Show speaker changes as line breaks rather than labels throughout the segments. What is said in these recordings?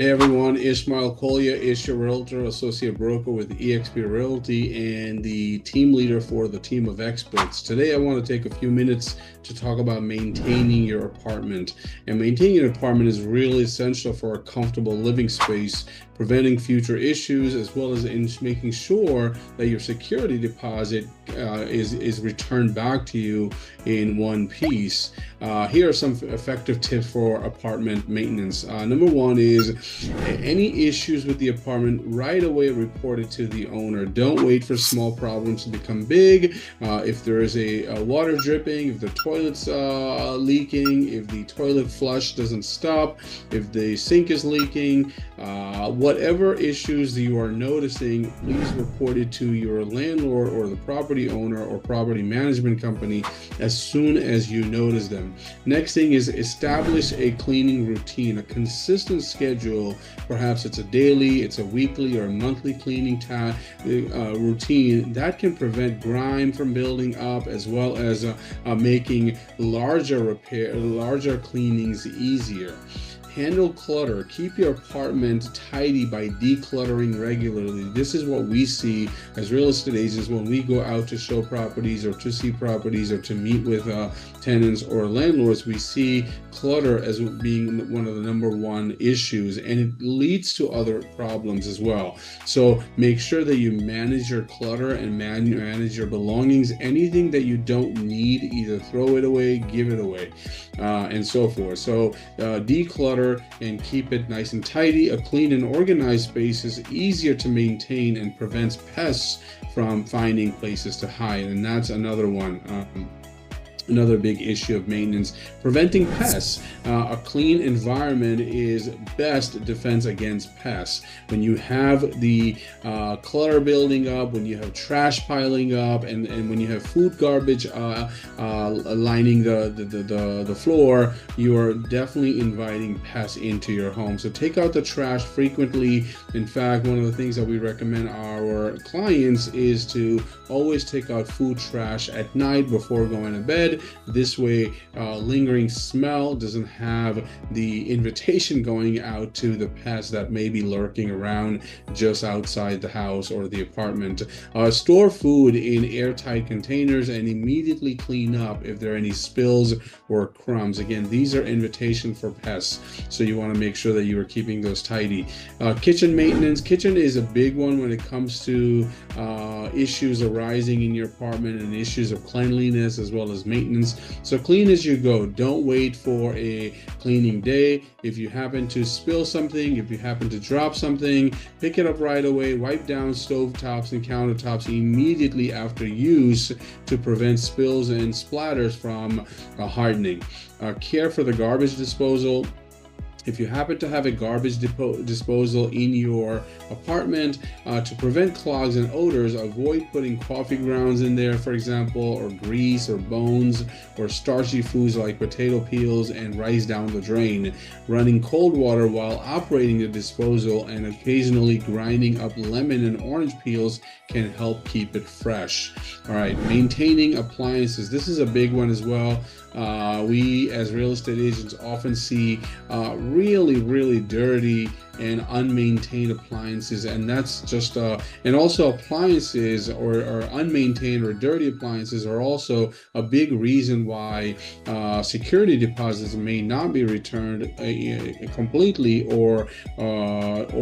Hey everyone, Ishmael Kolya is your realtor, associate broker with eXp Realty, and the team leader for the team of experts. Today, I want to take a few minutes to talk about maintaining your apartment. And maintaining your apartment is really essential for a comfortable living space, preventing future issues, as well as in making sure that your security deposit is returned back to you in one piece. Here are some effective tips for apartment maintenance. Number one is any issues with the apartment, right away report it to the owner. Don't wait for small problems to become big. If there is a water dripping, if the toilet's leaking, if the toilet flush doesn't stop, if the sink is leaking, whatever issues you are noticing, please report it to your landlord or the property owner or property management company as soon as you notice them. Next thing is establish a cleaning routine, a consistent schedule. Perhaps it's a daily, it's a weekly or a monthly cleaning routine that can prevent grime from building up, as well as making larger cleanings easier. Handle clutter. Keep your apartment tidy by decluttering regularly. This is what we see as real estate agents when we go out to show properties or to see properties or to meet with tenants or landlords. We see clutter as being one of the number one issues, and it leads to other problems as well. So make sure that you manage your clutter and manage your belongings. Anything that you don't need, either throw it away, give it away, and so forth. So declutter and keep it nice and tidy. A clean and organized space is easier to maintain and prevents pests from finding places to hide. And that's another one. Another big issue of maintenance, preventing pests. A clean environment is best defense against pests. When you have the clutter building up, when you have trash piling up, and when you have food garbage lining the floor, you are definitely inviting pests into your home. So take out the trash frequently. In fact, one of the things that we recommend our clients is to always take out food trash at night before going to bed. This way, lingering smell doesn't have the invitation going out to the pests that may be lurking around just outside the house or the apartment. Store food in airtight containers and immediately clean up if there are any spills or crumbs. Again, these are invitation for pests, so you want to make sure that you are keeping those tidy. Kitchen maintenance. Kitchen is a big one when it comes to issues arising in your apartment and issues of cleanliness as well as maintenance. So clean as you go. Don't wait for a cleaning day. If you happen to spill something, if you happen to drop something, pick it up right away. Wipe down stove tops and countertops immediately after use to prevent spills and splatters from hardening. Care for the garbage disposal. If you happen to have a garbage disposal in your apartment, to prevent clogs and odors, avoid putting coffee grounds in there, for example, or grease or bones or starchy foods like potato peels and rice down the drain. Running cold water while operating the disposal and occasionally grinding up lemon and orange peels can help keep it fresh. All right, maintaining appliances. This is a big one as well. We as real estate agents often see really dirty and unmaintained appliances, and that's just and also appliances or unmaintained or dirty appliances are also a big reason why security deposits may not be returned completely, or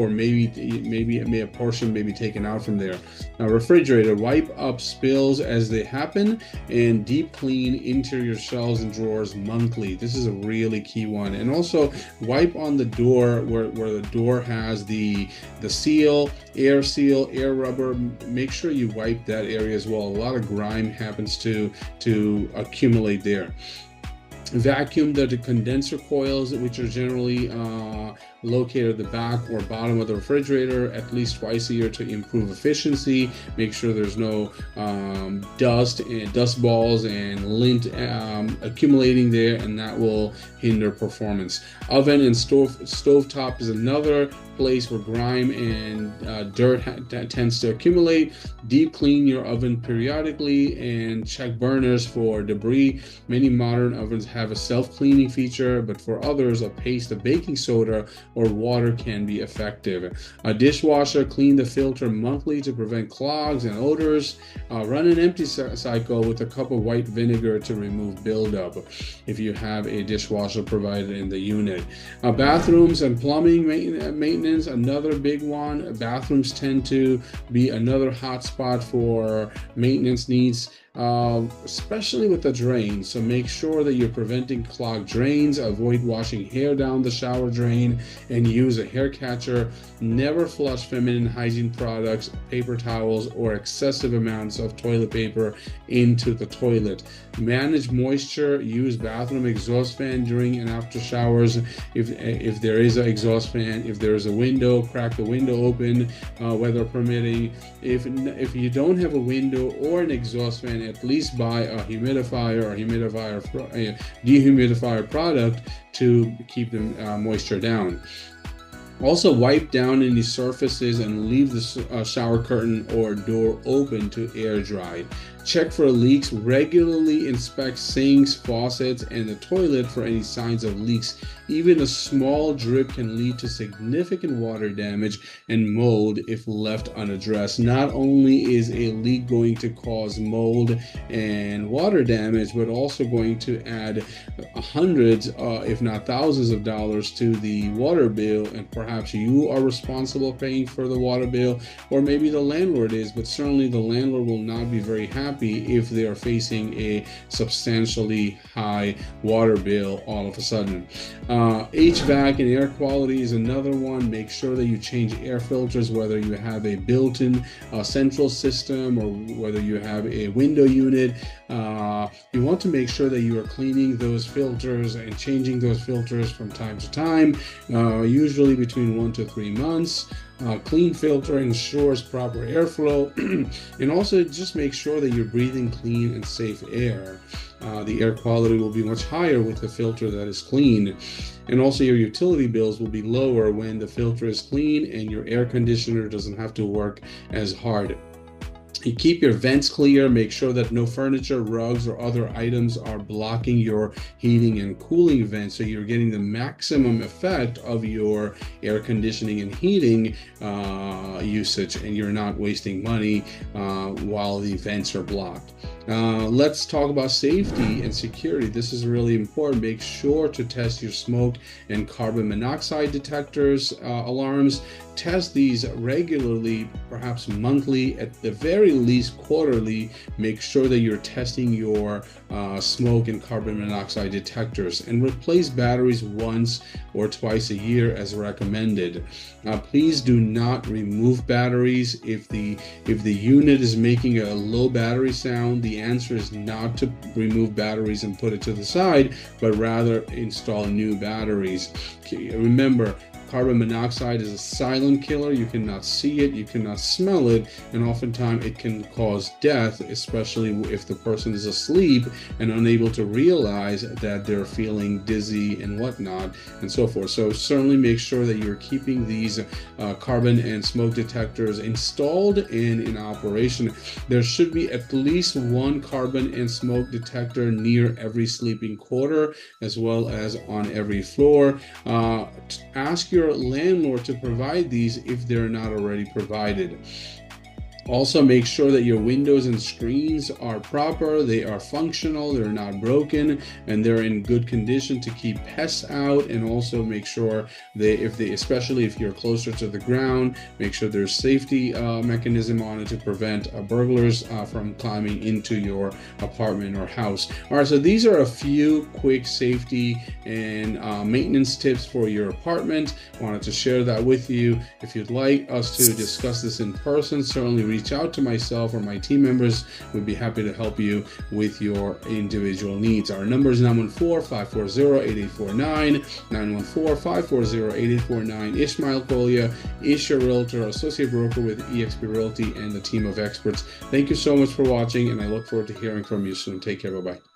maybe a portion may be taken out from there. Now, refrigerator. Wipe up spills as they happen and deep clean interior shelves and drawers monthly. This is a really key one. And also wipe on the door where the door has the seal, air rubber. Make sure you wipe that area as well. A lot of grime happens to accumulate there. Vacuum the condenser coils, which are generally located at the back or bottom of the refrigerator, at least twice a year to improve efficiency. Make sure there's no dust balls and lint accumulating there, and that will hinder performance. Oven and stovetop is another place where grime and dirt tends to accumulate. Deep clean your oven periodically and check burners for debris. Many modern ovens have a self-cleaning feature, but for others, a paste of baking soda or water can be effective. A dishwasher, clean the filter monthly to prevent clogs and odors. Run an empty cycle with a cup of white vinegar to remove buildup if you have a dishwasher provided in the unit. Bathrooms and plumbing maintenance, another big one. Bathrooms tend to be another hot spot for maintenance needs, especially with the drains. So make sure that you're preventing clogged drains. Avoid washing hair down the shower drain and use a hair catcher. Never flush feminine hygiene products, paper towels, or excessive amounts of toilet paper into the toilet. Manage moisture. Use bathroom exhaust fan during and after showers. If there is an exhaust fan, if there is a window, crack the window open, weather permitting. If you don't have a window or an exhaust fan, at least buy a humidifier or dehumidifier product to keep the moisture down. Also, wipe down any surfaces and leave the shower curtain or door open to air dry. Check for leaks. Regularly inspect sinks, faucets, and the toilet for any signs of leaks. Even a small drip can lead to significant water damage and mold if left unaddressed. Not only is a leak going to cause mold and water damage, but also going to add hundreds, if not thousands of dollars to the water bill, and perhaps you are responsible paying for the water bill, or maybe the landlord is, but certainly the landlord will not be very happy if they are facing a substantially high water bill all of a sudden. HVAC and air quality is another one. Make sure that you change air filters, whether you have a built-in central system or whether you have a window unit. You want to make sure that you are cleaning those filters and changing those filters from time to time, usually between 1 to 3 months. Clean filter ensures proper airflow, and also just make sure that you're breathing clean and safe air. The air quality will be much higher with the filter that is clean, and also your utility bills will be lower when the filter is clean and your air conditioner doesn't have to work as hard. You keep your vents clear. Make sure that no furniture, rugs, or other items are blocking your heating and cooling vents, so you're getting the maximum effect of your air conditioning and heating usage, and you're not wasting money while the vents are blocked. Let's talk about safety and security. This is really important. Make sure to test your smoke and carbon monoxide detectors, alarms. Test these regularly, perhaps monthly, at the very least quarterly. Make sure that you're testing your smoke and carbon monoxide detectors, and replace batteries once or twice a year as recommended. Please do not remove batteries. If the unit is making a low battery sound, the answer is not to remove batteries and put it to the side, but rather install new batteries. Remember, carbon monoxide is a silent killer. You cannot see it, you cannot smell it, and oftentimes it can cause death, especially if the person is asleep and unable to realize that they're feeling dizzy and whatnot and so forth. So certainly make sure that you're keeping these carbon and smoke detectors installed and in operation. There should be at least one carbon and smoke detector near every sleeping quarter, as well as on every floor. Ask your landlord to provide these if they're not already provided. Also, make sure that your windows and screens are proper, they are functional, they're not broken, and they're in good condition to keep pests out. And also make sure especially if you're closer to the ground, make sure there's safety mechanism on it to prevent burglars from climbing into your apartment or house. All right, so these are a few quick safety and maintenance tips for your apartment. I wanted to share that with you. If you'd like us to discuss this in person, certainly reach out to myself or my team members. We'd be happy to help you with your individual needs. Our number is 914-540-8849, 914-540-8849. Ishmael Kolia is your realtor, associate broker with eXp Realty and the team of experts. Thank you so much for watching, and I look forward to hearing from you soon. Take care. Bye-bye.